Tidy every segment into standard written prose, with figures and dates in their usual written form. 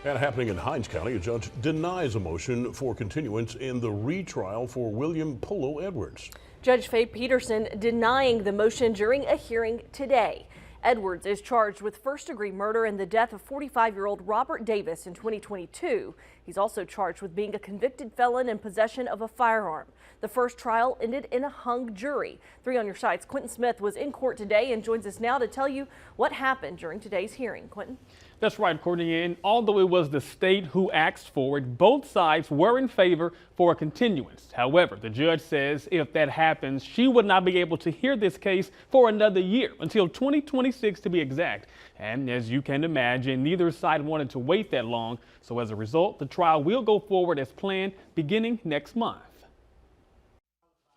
And happening in Hinds County, a judge denies a motion for continuance in the retrial for William Polo Edwards. Judge Faye Peterson denying the motion during a hearing today. Edwards is charged with first-degree murder in the death of 45-year-old Robert Davis in 2022. He's also charged with being a convicted felon in possession of a firearm. The first trial ended in a hung jury. 3 on your side's Quentin Smith was in court today and joins us now to tell you what happened during today's hearing. Quentin? That's right, Courtney. And although it was the state who asked for it, both sides were in favor for a continuance. However, the judge says if that happens, she would not be able to hear this case for another year, until 2026 to be exact. And as you can imagine, neither side wanted to wait that long. So as a result, the trial will go forward as planned beginning next month.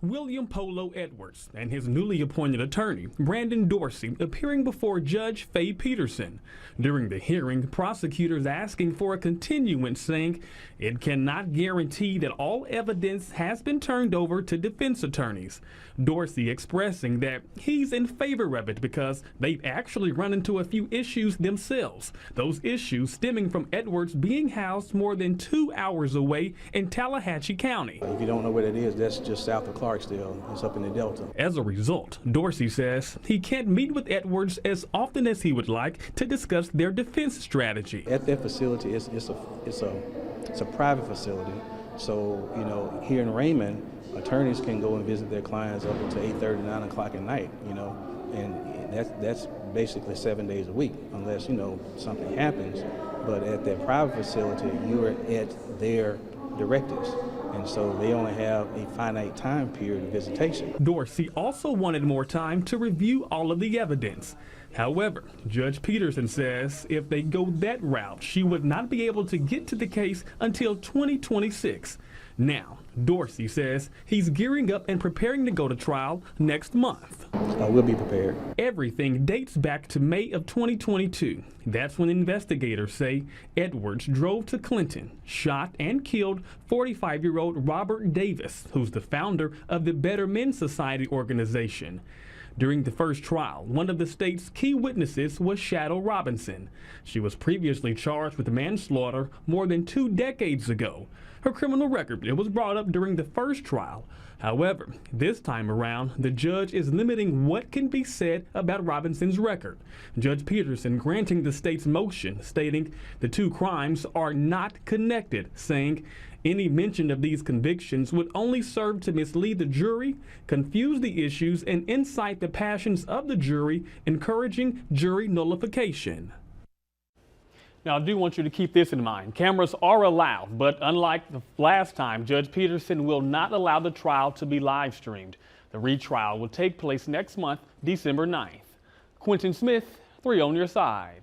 William Polo Edwards and his newly appointed attorney, Brandon Dorsey, appearing before Judge Faye Peterson. During the hearing, prosecutors asking for a continuance, saying it cannot guarantee that all evidence has been turned over to defense attorneys. Dorsey expressing that he's in favor of it because they've actually run into a few issues themselves. Those issues stemming from Edwards being housed more than 2 hours away in Tallahatchie County. If you don't know where that is, that's just south of Clarksdale. It's up in the Delta. As a result, Dorsey says he can't meet with Edwards as often as he would like to discuss their defense strategy. At that facility, it's a private facility. So, you know, here in Raymond, attorneys can go and visit their clients up until 8:30, 9 o'clock at night, you know, and that's basically 7 days a week, unless, you know, something happens. But at that private facility, you're at their directives. And so they only have a finite time period of visitation. Dorsey also wanted more time to review all of the evidence. However, Judge Peterson says if they go that route, she would not be able to get to the case until 2026. Now, Dorsey says he's gearing up and preparing to go to trial next month. We'll be prepared. Everything dates back to May of 2022. That's when investigators say Edwards drove to Clinton, shot and killed 45-year-old Robert Davis, who's the founder of the Better Men Society organization. During the first trial, one of the state's key witnesses was Shadow Robinson. She was previously charged with manslaughter more than 2 decades ago. Her criminal record, it was brought up during the first trial. However, this time around, the judge is limiting what can be said about Robinson's record. Judge Peterson granting the state's motion, stating the 2 crimes are not connected, saying any mention of these convictions would only serve to mislead the jury, confuse the issues, and incite the passions of the jury, encouraging jury nullification. Now, I do want you to keep this in mind. Cameras are allowed, but unlike the last time, Judge Peterson will not allow the trial to be live streamed. The retrial will take place next month, December 9th. Quentin Smith, 3 on your side.